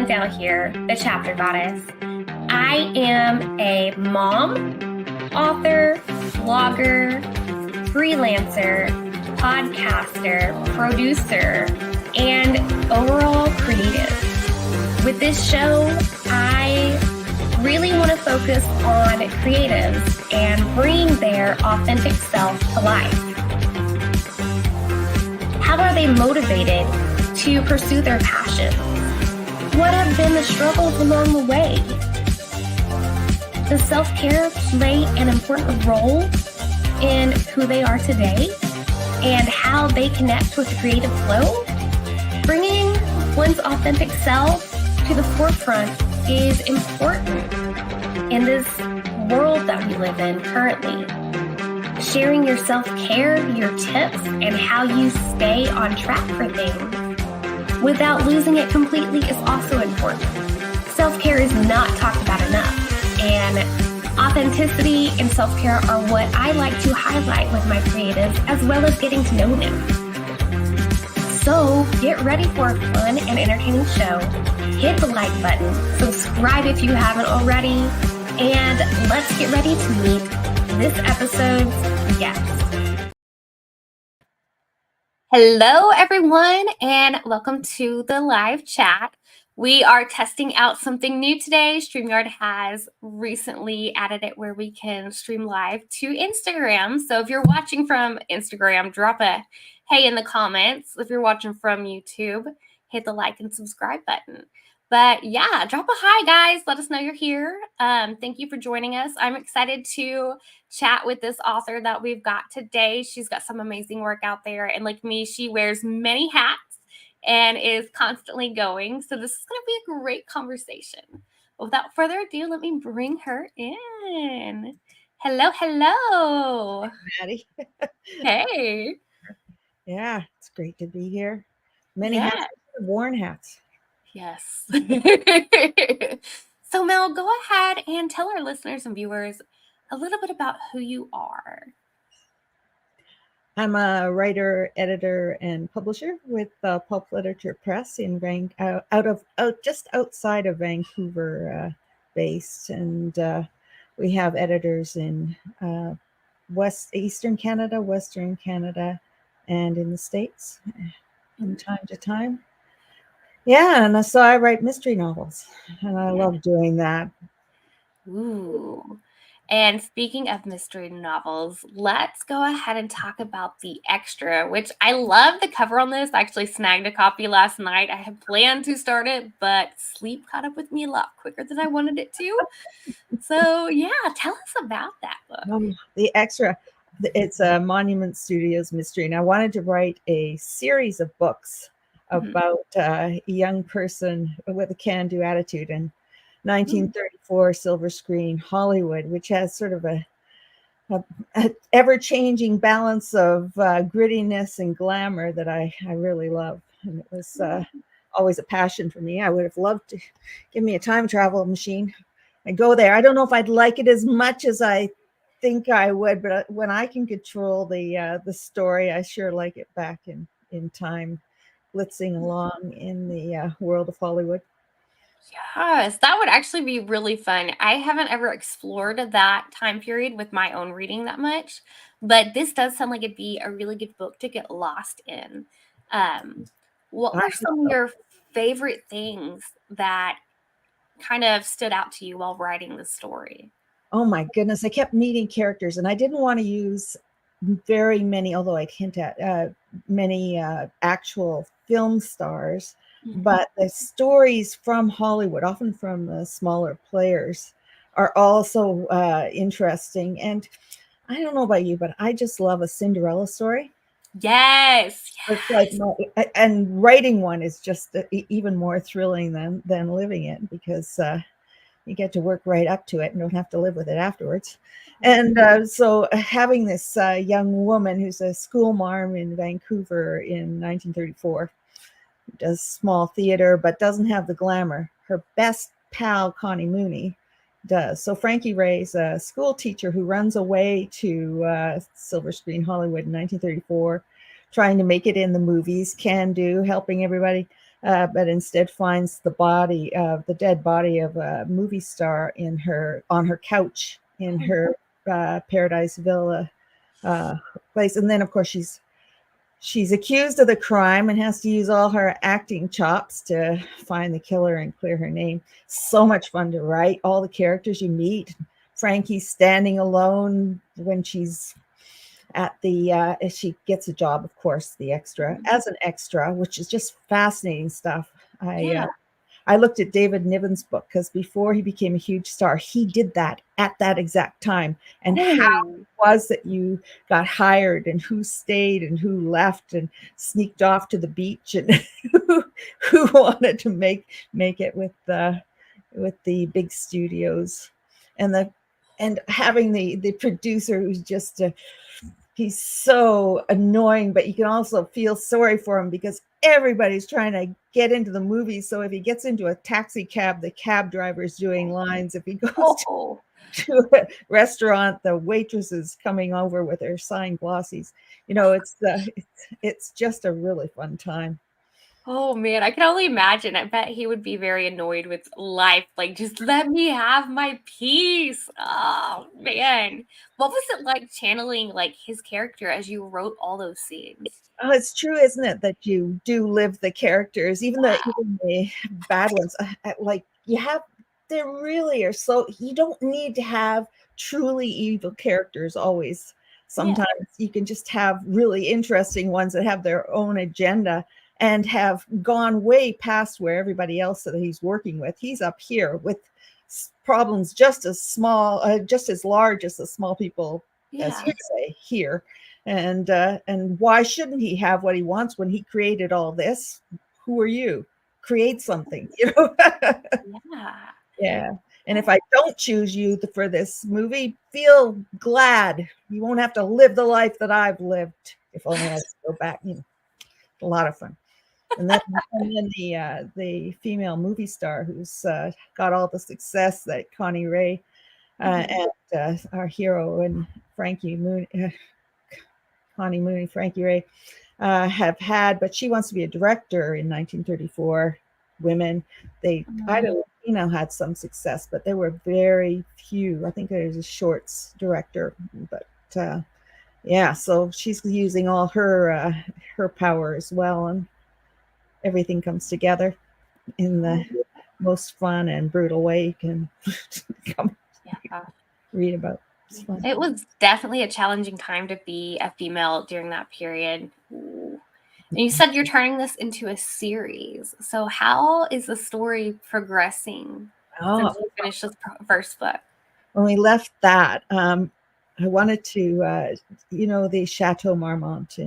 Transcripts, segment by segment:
Madilynn Dale here, the chapter goddess. I am a mom, author, blogger, freelancer, podcaster, producer, and overall creative. With this show, I really want to focus on creatives and bring their authentic self to life. How are they motivated to pursue their passions? What have been the struggles along the way? Does self-care play an important role in who they are today and how they connect with the creative flow? Bringing one's authentic self to the forefront is important in this world that we live in currently. Sharing your self-care, your tips, and how you stay on track for things without losing it completely is also important. Self-care is not talked about enough, and authenticity and self-care are what I like to highlight with my creatives, as well as getting to know them. So get ready for a fun and entertaining show. Hit the like button, subscribe if you haven't already, and let's get ready to meet this episode's guest. Hello, everyone, and welcome to the live chat. We are testing out something new today. Streamyard has recently added it where we can stream live to Instagram. So if you're watching from Instagram, drop a hey in the comments. If you're watching from YouTube, hit the like and subscribe button. But yeah, drop a hi, guys. Let us know you're here. Thank you for joining us. I'm excited to chat with this author that we've got today. She's got some amazing work out there. And like me, she wears many hats and is constantly going. So this is going to be a great conversation. Without further ado, let me bring her in. Hello, hello. Maddie. Hey. Yeah, it's great to be here. Many hats, worn hats. Yes. So Mel, go ahead and tell our listeners and viewers a little bit about who you are. I'm a writer, editor, and publisher with Pulp Literature Press in just outside of Vancouver based, and we have editors in Eastern Canada, Western Canada, and in the States from time to time. Yeah, and so I write mystery novels, and I love doing that. Ooh. And speaking of mystery novels, let's go ahead and talk about the extra, which I love the cover on this. I actually snagged a copy last night. I had planned to start it, but sleep caught up with me a lot quicker than I wanted it to. So yeah, tell us about that book. The extra, it's a Monument Studios mystery, and I wanted to write a series of books about a young person with a can-do attitude in 1934 silver screen Hollywood, which has sort of a ever-changing balance of grittiness and glamour that I really love. And it was always a passion for me. I would have loved to give me a time travel machine and go there. I don't know if I'd like it as much as I think I would, but when I can control the story, I sure like it back in time, blitzing along in the world of Hollywood. Yes, that would actually be really fun. I haven't ever explored that time period with my own reading that much, but this does sound like it'd be a really good book to get lost in. What were some of your favorite things that kind of stood out to you while writing the story? Oh my goodness, I kept meeting characters, and I didn't want to use very many, although I hint at many actual film stars, but the stories from Hollywood, often from smaller players, are also interesting. And I don't know about you, but I just love a Cinderella story. Yes. It's like and writing one is just even more thrilling than living it, because you get to work right up to it and don't have to live with it afterwards. And so having this young woman who's a school marm in Vancouver in 1934, does small theater, but doesn't have the glamour. Her best pal, Connie Mooney, does. So Frankie Ray's a school teacher who runs away to silver screen Hollywood in 1934, trying to make it in the movies, can do, helping everybody. but instead finds the dead body of a movie star on her couch in her Paradise Villa place. And then, of course, she's accused of the crime and has to use all her acting chops to find the killer and clear her name. So much fun to write. All the characters you meet. Frankie's standing alone when she's at the she gets a job, of course, as an extra, which is just fascinating stuff. I looked at David Niven's book, because before he became a huge star, he did that at that exact time, and how it was that you got hired and who stayed and who left and sneaked off to the beach, and who wanted to make it with the big studios, and having the producer who's just he's so annoying, but you can also feel sorry for him because everybody's trying to get into the movie. So if he gets into a taxi cab, the cab driver's doing lines. If he goes to a restaurant, the waitress is coming over with her signed glossies. It's just a really fun time. Oh man, I can only imagine. I bet he would be very annoyed with life. Like, just let me have my peace. Oh man. What was it like channeling like his character as you wrote all those scenes? Oh, it's true, isn't it, that you do live the characters, even the bad ones. They really are so. You don't need to have truly evil characters always. Sometimes you can just have really interesting ones that have their own agenda and have gone way past where everybody else that he's working with. He's up here with problems just as small, just as large as the small people, as you say, here. And why shouldn't he have what he wants when he created all this? Who are you? Create something, Yeah. And if I don't choose you for this movie, feel glad. You won't have to live the life that I've lived. If only I could go back. A lot of fun. And then the female movie star who's got all the success that Connie Ray and our hero and Frankie Mooney, Frankie Ray have had, but she wants to be a director in 1934. Women, Ida Lupino had some success, but there were very few. I think there's a shorts director, but so she's using all her power as well, and everything comes together in the most fun and brutal way you can read about. It was definitely a challenging time to be a female during that period. Ooh. And you said you're turning this into a series. So how is the story progressing since you finished this first book? When we left that, I wanted to, the Chateau Marmont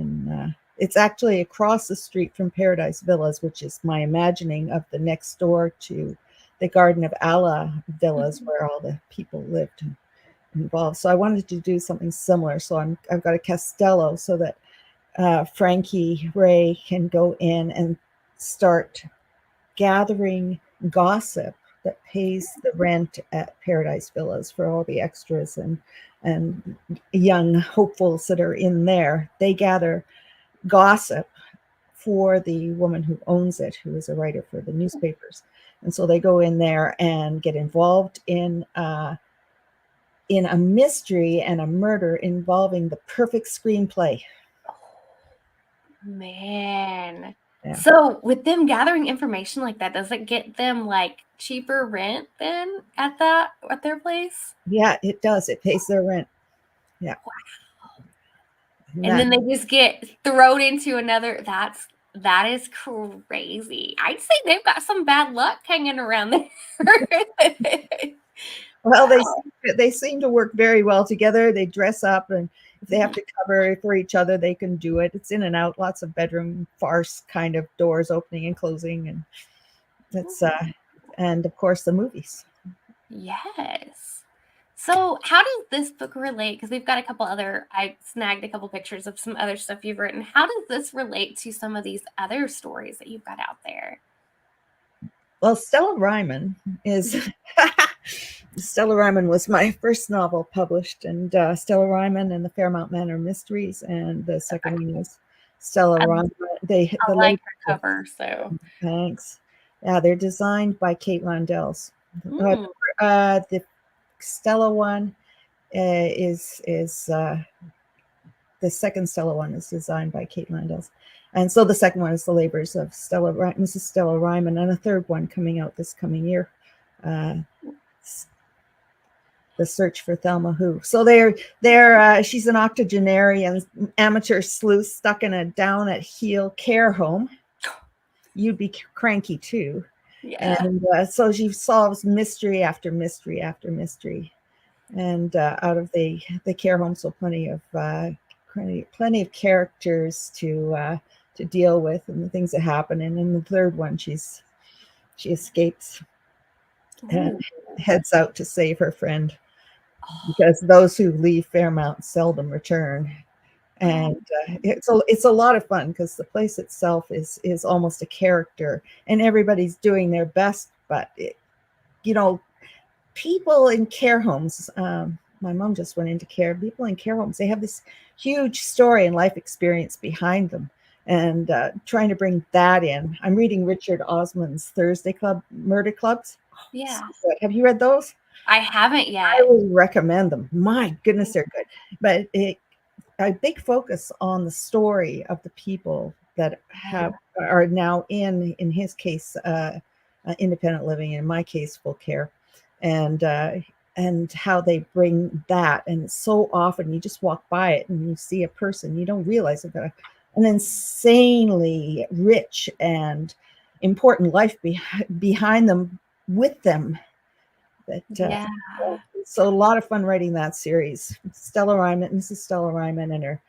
it's actually across the street from Paradise Villas, which is my imagining of the next door to the Garden of Allah villas where all the people lived involved. So I wanted to do something similar. So I've got a Castello so that Frankie Ray can go in and start gathering gossip that pays the rent at Paradise Villas for all the extras and young hopefuls that are in there. They gather gossip for the woman who owns it, who is a writer for the newspapers. And so they go in there and get involved in a mystery and a murder involving the perfect screenplay. Man. Yeah. So with them gathering information like that, does it get them like cheaper rent then at their place? Yeah, it does. It pays their rent. Yeah. Wow. And then they just get thrown into another. That is crazy. I'd say they've got some bad luck hanging around there. Well, they seem to work very well together. They dress up, and if they have to cover for each other, they can do it. It's in and out, lots of bedroom farce kind of doors opening and closing, and that's and of course the movies. Yes. So how does this book relate? Because we've got I snagged a couple pictures of some other stuff you've written. How does this relate to some of these other stories that you've got out there? Well, Stella Ryman is Stella Ryman was my first novel published, and Stella Ryman and the Fairmount Manor Mysteries, and the second one was Stella I Ron. The like labels. her cover, so. Thanks. Yeah, they're designed by Kate Landell's. Mm. The Stella one is the second Stella one is designed by Kate Landell's. And so the second one is the labors of Mrs. Stella Ryman, and a third one coming out this coming year. The Search for Thelma Who. So she's an octogenarian amateur sleuth stuck in a down at heel care home. You'd be cranky too. Yeah. And so she solves mystery after mystery after mystery. And out of the care home, so plenty of characters to deal with, and the things that happen. And in the third one, she escapes and heads out to save her friend, because those who leave Fairmount seldom return. And it's a lot of fun, because the place itself is almost a character, and everybody's doing their best. But people in care homes, my mom just went into care. People in care homes, they have this huge story and life experience behind them, and trying to bring that in. I'm reading Richard Osman's Thursday Club Murder Clubs. Yeah. So have you read those? I haven't yet. I would recommend them. My goodness, they're good. But a big focus on the story of the people that are now in his case, independent living, in my case, full care, and how they bring that. And so often you just walk by it and you see a person, you don't realize they've got an insanely rich and important life behind them, with them. So a lot of fun writing that series. Mrs. Stella Ryman, and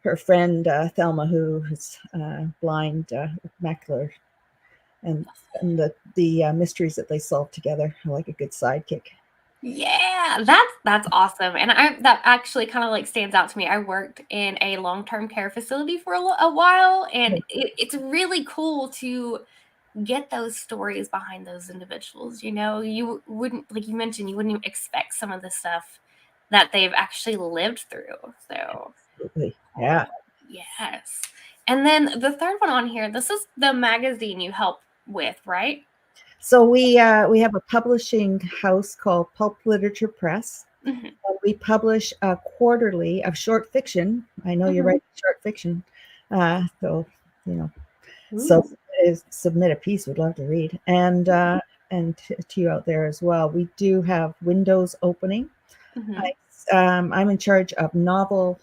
her friend Thelma, who's blind, macular, and the mysteries that they solve together are like a good sidekick. Yeah, that's awesome. And that actually kind of like stands out to me. I worked in a long-term care facility for a while, and it's really cool to get those stories behind those individuals. You wouldn't, like you mentioned, you wouldn't even expect some of the stuff that they've actually lived through. So absolutely. Yeah. Yes. And then the third one on here, this is the magazine you help with, right? So we have a publishing house called Pulp Literature Press. Mm-hmm. And we publish a quarterly of short fiction. I know you're writing short fiction, so so submit a piece. We'd love to read, and to you out there as well. We do have windows opening. I'm in charge of novel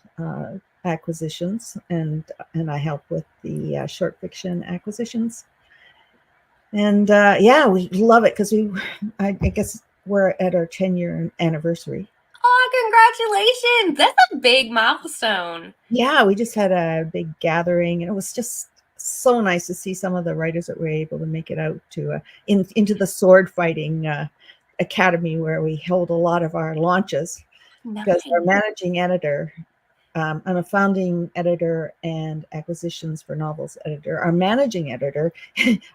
acquisitions, and I help with the short fiction acquisitions. And we love it, because I guess we're at our 10-year anniversary. Oh, congratulations. That's a big milestone. Yeah, we just had a big gathering, and it was just so nice to see some of the writers that were able to make it out to into the sword fighting academy, where we hold a lot of our launches. Because our managing editor, I'm a founding editor and acquisitions for novels editor. Our managing editor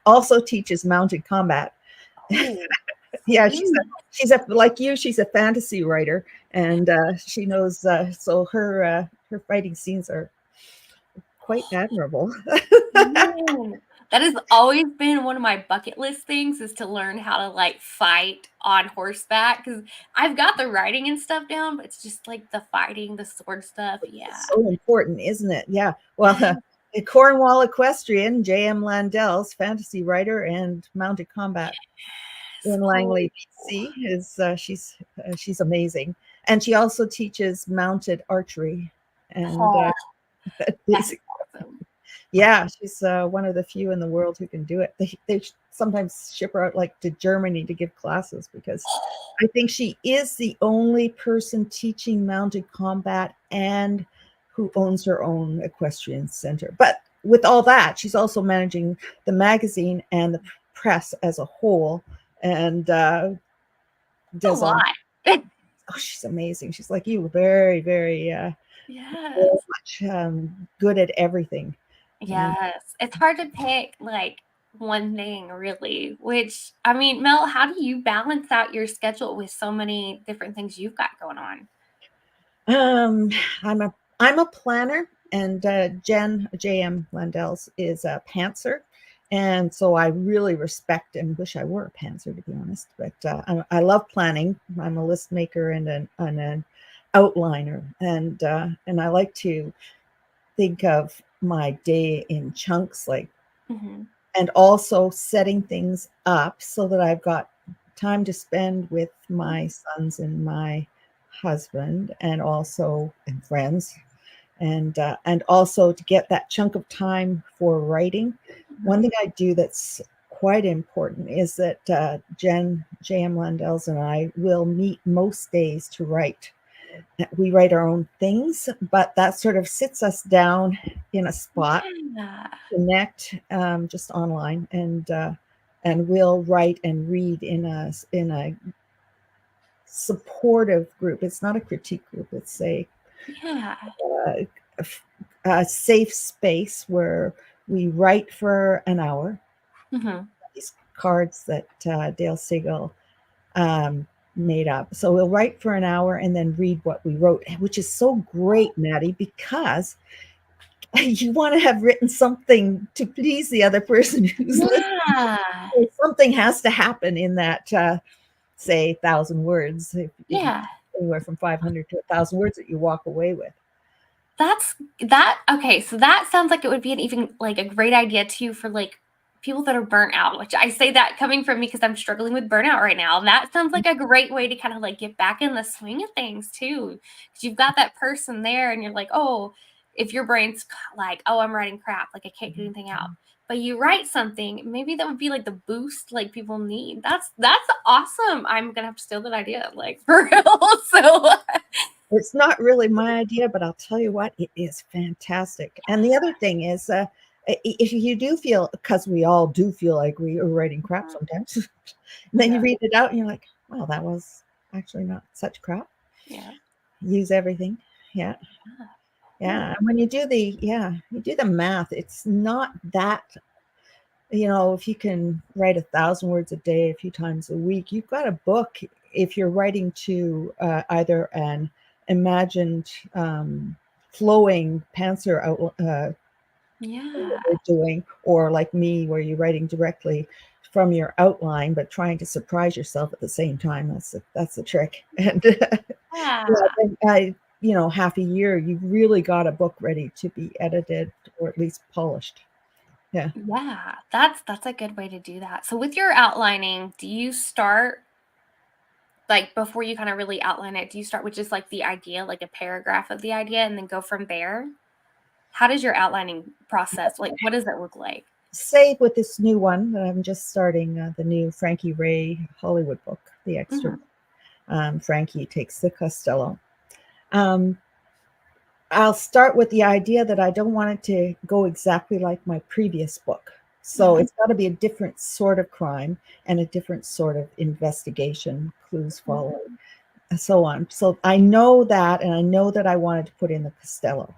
also teaches mounted combat. Yeah, she's like you. She's a fantasy writer, and she knows. So her fighting scenes are quite admirable. That has always been one of my bucket list things, is to learn how to like fight on horseback, because I've got the writing and stuff down, but it's just like the fighting, the sword stuff. Yeah, it's so important, isn't it? Yeah. Well, the Cornwall Equestrian, J.M. Landell's fantasy writer and mounted combat in Langley, BC, is she's amazing, and she also teaches mounted archery. And that's awesome. Yeah, she's one of the few in the world who can do it. They sometimes ship her out like to Germany to give classes, because I think she is the only person teaching mounted combat and who owns her own equestrian center. But with all that, she's also managing the magazine and the press as a whole, and does a lot. She's amazing. She's like you, very, very much good at everything. Yes, it's hard to pick like one thing, really. Which, I mean, Mel, how do you balance out your schedule with so many different things you've got going on? I'm a planner, And Jen J.M. Landels is a pantser. And so I really respect and wish I were a pantser, to be honest. But I love planning. I'm a list maker and an outliner. And I like to think of my day in chunks, like, and also setting things up so that I've got time to spend with my sons and my husband and friends, and also to get that chunk of time for writing. One thing I do that's quite important is that Jen J.M. Landels and I will meet most days to write. We write our own things, but that sort of sits us down in a spot, connect just online, and we'll write and read in a supportive group. It's not a critique group. It's a safe space where we write for an hour. These cards that Dale Siegel made up. So we'll write for an hour and then read what we wrote, which is so great, Maddie, because you want to have written something to please the other person who's listening. Something has to happen in that, say, 1,000 words. Anywhere from 500 to 1,000 words that you walk away with. Okay, so that sounds like it would be an even like a great idea too for like people that are burnt out, which I say that coming from me because I'm struggling with burnout right now. And that sounds like a great way to kind of like get back in the swing of things too. Because you've got that person there and you're like, oh, if your brain's like, oh, I'm writing crap, like I can't get anything out. But you write something, maybe that would be like the boost like people need. That's awesome. I'm gonna have to steal that idea, like for real. So it's not really my idea, but I'll tell you what, it is fantastic. And the other thing is, if you do feel, because we all do feel like we are writing crap sometimes, and then you read it out and you're like, wow, that was actually not such crap. Use everything. Yeah. And when you do the math, it's not that, if you can write 1,000 words a day, a few times a week, you've got a book. If you're writing to either an imagined flowing pantser doing, or like me, where you're writing directly from your outline, but trying to surprise yourself at the same time. That's the trick. And half a year, you've really got a book ready to be edited or at least polished. That's a good way to do that. So with your outlining, do you start like before you kind of really outline it, do you start with just like the idea, like a paragraph of the idea, and then go from there? How does your outlining process, like what does it look like? Say with this new one that I'm just starting, the new Frankie Ray Hollywood book, The Extra. Frankie Takes the Costello. I'll start with the idea that I don't want it to go exactly like my previous book. So it's got to be a different sort of crime and a different sort of investigation, clues following, and so on. So I know that, and I know that I wanted to put in the Costello,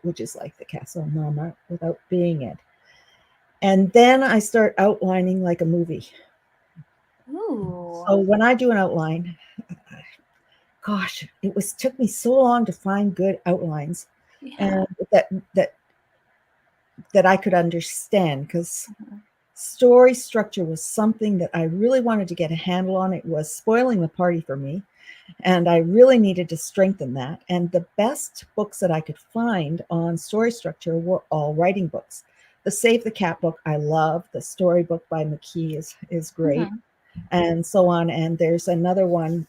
which is like the Castle Mama without being it. And then I start outlining like a movie. So when I do an outline, gosh, took me so long to find good outlines, and that I could understand, because story structure was something that I really wanted to get a handle on. It was spoiling the party for me, and I really needed to strengthen that. And the best books that I could find on story structure were all writing books. The Save the Cat book I love. The storybook by McKee is great, and so on. And there's another one,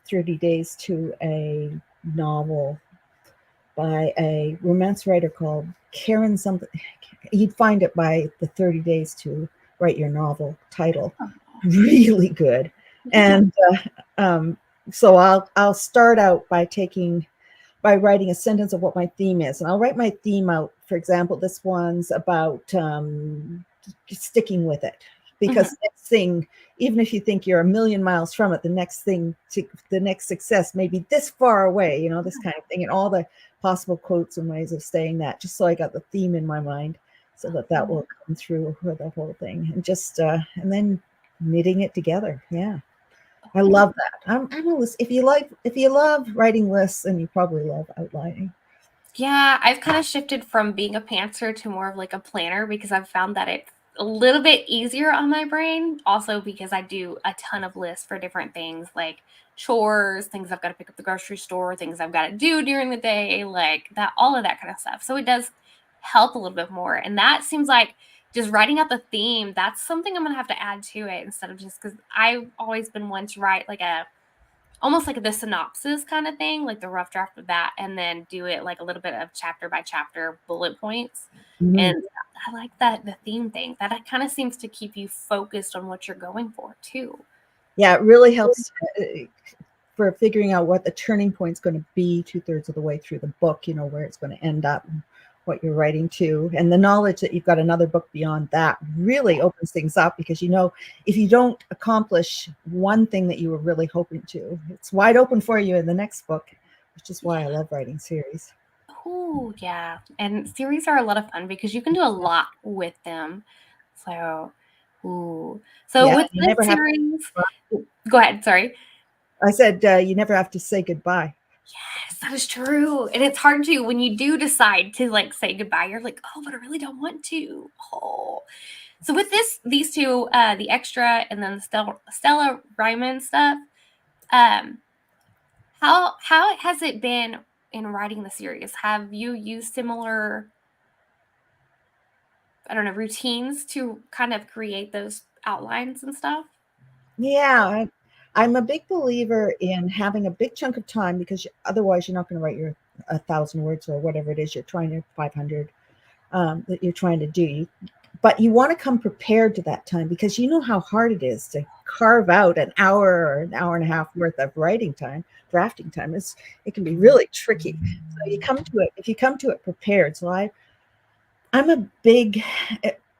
30 Days to a Novel by a romance writer called Karen something. You'd find it by the 30 Days to Write Your Novel title. Really good. And so I'll start out by writing a sentence of what my theme is. And I'll write my theme out. For example, this one's about sticking with it. Because next thing, even if you think you're a million miles from it, the next success may be this far away, this kind of thing, and all the possible quotes and ways of saying that, just so I got the theme in my mind, so that will come through for the whole thing, and just and then knitting it together. I love that. I'm a list. If you love writing lists, then you probably love outlining. Yeah, I've kind of shifted from being a pantser to more of like a planner because I've found that it's a little bit easier on my brain. Also because I do a ton of lists for different things like chores, things I've got to pick up the grocery store, things I've got to do during the day, like that, all of that kind of stuff. So it does help a little bit more. And that seems like just writing out the theme, that's something I'm going to have to add to it instead of just because I've always been one to write like almost like the synopsis kind of thing, like the rough draft of that, and then do it like a little bit of chapter by chapter bullet points. Mhm. And I like that the theme thing that kind of seems to keep you focused on what you're going for too. Yeah, it really helps for figuring out what the turning point's going to be 2/3 of the way through the book, where it's going to end up, what you're writing to. And the knowledge that you've got another book beyond that really opens things up, because if you don't accomplish one thing that you were really hoping to, it's wide open for you in the next book, which is why I love writing series. Oh, yeah. And series are a lot of fun because you can do a lot with them. So, ooh. So Yeah, with you this never have series, go ahead. Sorry. I said you never have to say goodbye. Yes, that is true. And it's hard to, when you do decide to like say goodbye, you're like, oh, but I really don't want to. Oh. So with these two, the extra and then the Stella Ryman stuff, how has it been in writing the series? Have you used similar, I don't know, routines to kind of create those outlines and stuff? Yeah, I'm a big believer in having a big chunk of time, because otherwise you're not going to write your 1,000 words or whatever it is you're trying to 500 that you're trying to do. But you want to come prepared to that time, because you know how hard it is to carve out an hour or an hour and a half worth of writing time, drafting time. It can be really tricky. So if you come to it prepared. So I'm a big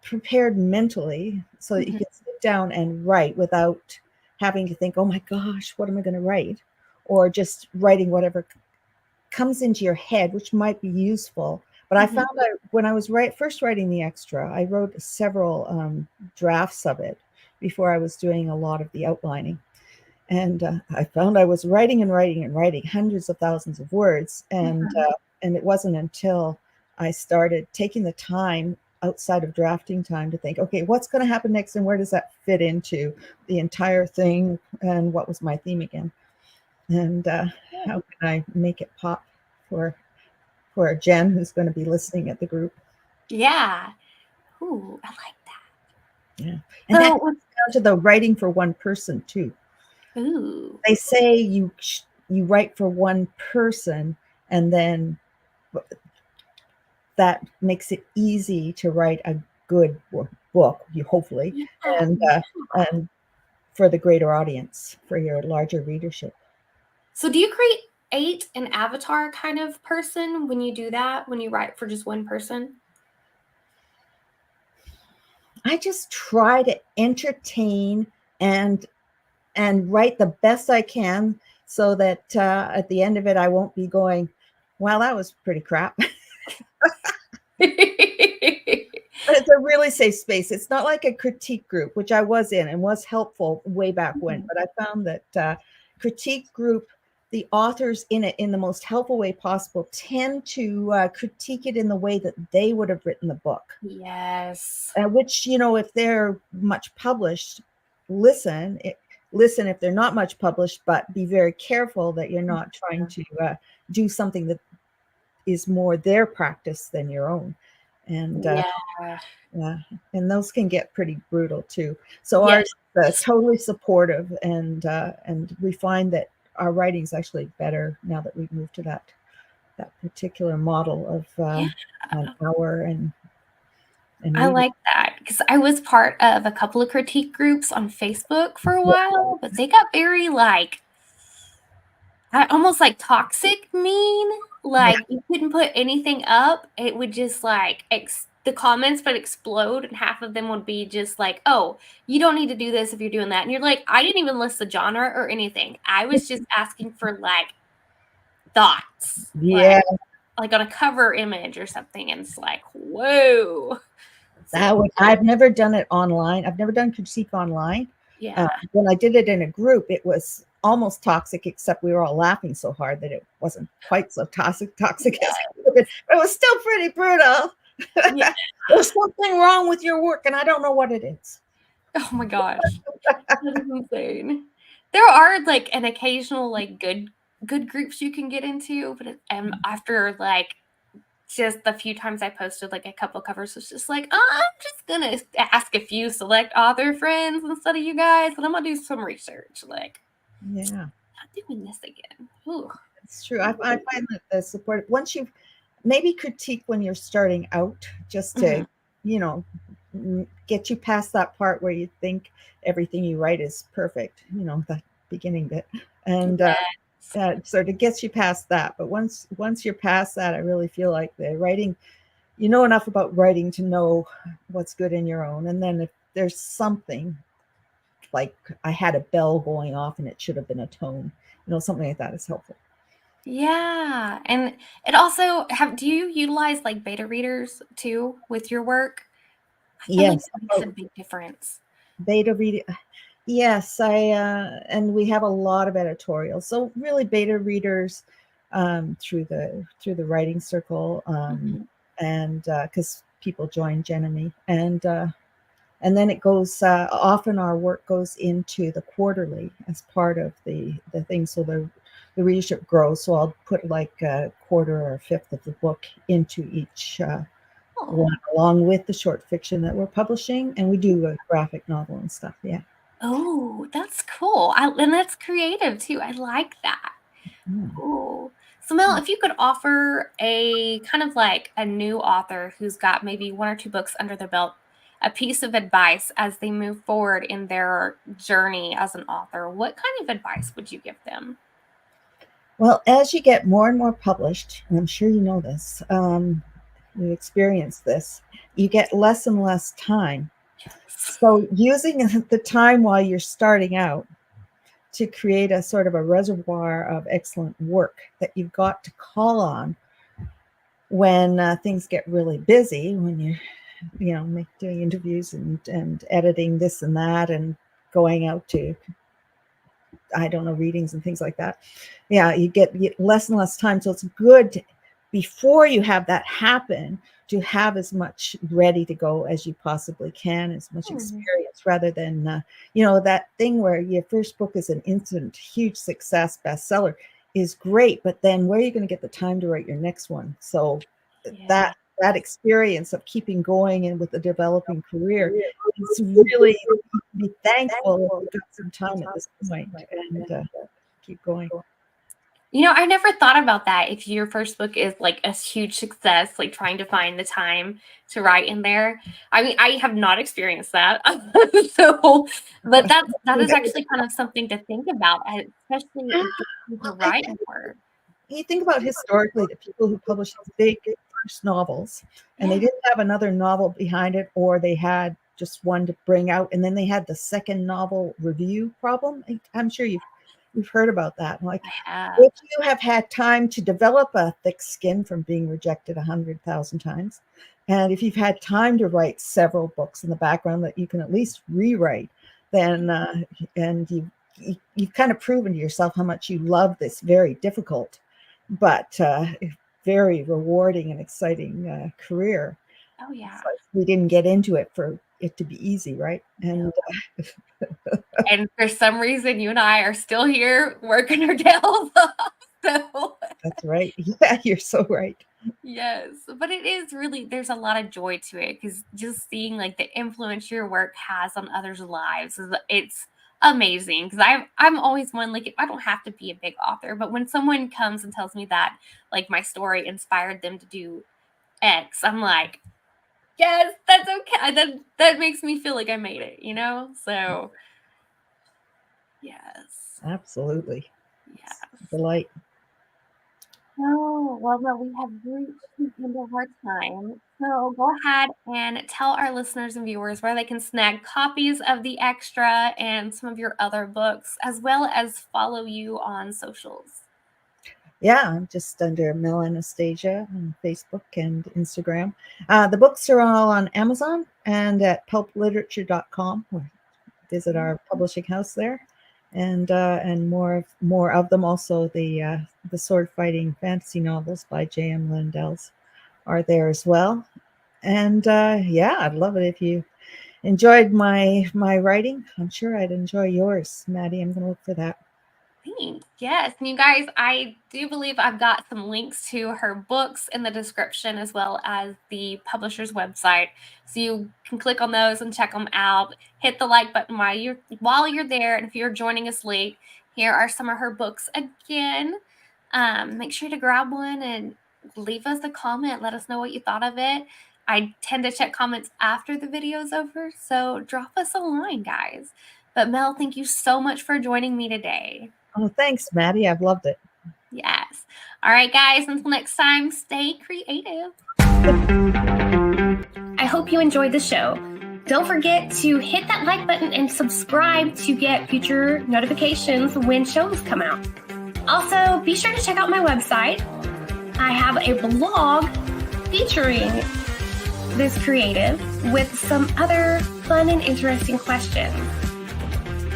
prepared mentally, so that you can sit down and write without having to think, oh my gosh, what am I going to write? Or just writing whatever comes into your head, which might be useful. But I found that when I was first writing the extra, I wrote several drafts of it before I was doing a lot of the outlining. And I found I was writing and writing and writing hundreds of thousands of words. And it wasn't until I started taking the time outside of drafting time to think, okay, what's going to happen next, and where does that fit into the entire thing, and what was my theme again, and how can I make it pop for Jen, who's going to be listening at the group. Yeah. Ooh, I like that. Yeah. And that comes down to the writing for one person too. Ooh. They say you write for one person, and then that makes it easy to write a good book, hopefully, and for the greater audience, for your larger readership. So do you create an avatar kind of person when you do that, when you write for just one person? I just try to entertain and write the best I can, so that at the end of it, I won't be going, well, that was pretty crap. But it's a really safe space. It's not like a critique group, which I was in and was helpful way back when. But I found that critique group, the authors in it, in the most helpful way possible, tend to critique it in the way that they would have written the book. Yes. Which, if they're much published, listen if they're not much published, but be very careful that you're not trying to do something that is more their practice than your own. And and those can get pretty brutal too. So ours is totally supportive, and we find that our writing is actually better now that we've moved to that particular model of an hour. And I like that, because I was part of a couple of critique groups on Facebook for a while, but they got very almost like toxic, mean. Like you couldn't put anything up. It would just the comments would explode, and half of them would be just like, oh, you don't need to do this if you're doing that. And you're like, I didn't even list the genre or anything. I was just asking for thoughts. Yeah. Like on a cover image or something. And it's like, whoa. I've never done it online. I've never done critique online. Yeah. When I did it in a group, it was almost toxic, except we were all laughing so hard that it wasn't quite so toxic as it could have been. But it was still pretty brutal. Yeah. There's something wrong with your work, and I don't know what it is. Oh my gosh. That is insane. There are like an occasional like good groups you can get into, but after like just the few times I posted like a couple covers, it's just like, oh, I'm just gonna ask a few select author friends instead of you guys, and I'm gonna do some research. Like, Yeah, not doing this again. Ooh. it's true. I find that the support, once you maybe critique when you're starting out, just to get you past that part where you think everything you write is perfect, that beginning bit, and sort of gets you past that. But once you're past that, I really feel like the writing, you know enough about writing to know what's good in your own, and then if there's something like I had a bell going off and it should have been a tone, something like that is helpful. Yeah, and it also do you utilize like beta readers too with your work? I feel like Yes, that makes a big difference. beta reading. Yes, and we have a lot of editorials. So really beta readers through the writing circle, and because people join Jenemy, and then it goes. Often our work goes into the quarterly as part of the thing. So the readership grows. So I'll put like a quarter or a fifth of the book into each one, along with the short fiction that we're publishing, and we do a graphic novel and stuff. Yeah. Oh, that's cool. And that's creative too. I like that. Mm. Cool. So Mel, if you could offer a kind of like a new author who's got maybe 1 or 2 books under their belt, a piece of advice as they move forward in their journey as an author, what kind of advice would you give them? Well, as you get more and more published, and I'm sure you know this, you experience this, you get less and less time. So using the time while you're starting out to create a sort of a reservoir of excellent work that you've got to call on when things get really busy, when you're doing interviews and editing this and that and going out to, I don't know, readings and things like that. Yeah, you get less and less time. So it's good before you have that happen to have as much ready to go as you possibly can, as much experience, rather than, that thing where your first book is an instant, huge success, bestseller is great, but then where are you going to get the time to write your next one? So that experience of keeping going and with a developing career, it's really be thankful that you've got some time at this point and keep going. I never thought about that. If your first book is like a huge success, like trying to find the time to write in there. I mean, I have not experienced that. But that is actually kind of something to think about, especially if you're writing work. You think about historically the people who published big first novels and they didn't have another novel behind it, or they had just one to bring out, and then they had the second novel review problem. I'm sure you've heard about that. Like, if you have had time to develop a thick skin from being rejected 100,000 times, and if you've had time to write several books in the background that you can at least rewrite, then and you've kind of proven to yourself how much you love this very difficult but very rewarding and exciting career. Oh yeah. So we didn't get into it for it to be easy, right? And and for some reason, you and I are still here working our tails off. So that's right. Yeah, you're so right. Yes, but it is really, there's a lot of joy to it, because just seeing like the influence your work has on others' lives, it's amazing. Because I'm always one, like, I don't have to be a big author, but when someone comes and tells me that like my story inspired them to do X, I'm like, yes, that's okay. That makes me feel like I made it, So yes, absolutely. yes, Delight. Oh, well, we have reached the end of our time. So go ahead and tell our listeners and viewers where they can snag copies of The Extra and some of your other books, as well as follow you on socials. Yeah, I'm just under Mel Anastasiou on Facebook and Instagram. The books are all on Amazon and at pulpliterature.com, where visit our publishing house there, and more of them. Also, the sword fighting fantasy novels by J.M. Lindell's are there as well. And yeah, I'd love it if you enjoyed my writing. I'm sure I'd enjoy yours, Maddie. I'm going to look for that. Thanks. Yes. And you guys, I do believe I've got some links to her books in the description, as well as the publisher's website. So you can click on those and check them out. Hit the like button while you're there. And if you're joining us late, here are some of her books again. Make sure to grab one and leave us a comment. Let us know what you thought of it. I tend to check comments after the video's over, so drop us a line, guys. But Mel, thank you so much for joining me today. Oh, thanks, Maddie. I've loved it. Yes. All right, guys. Until next time, stay creative. I hope you enjoyed the show. Don't forget to hit that like button and subscribe to get future notifications when shows come out. Also, be sure to check out my website. I have a blog featuring this creative with some other fun and interesting questions.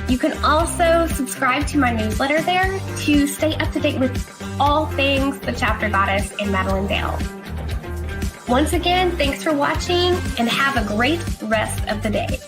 You can also subscribe to my newsletter there to stay up to date with all things the chapter goddess and Madilynn Dale. Once again, thanks for watching and have a great rest of the day.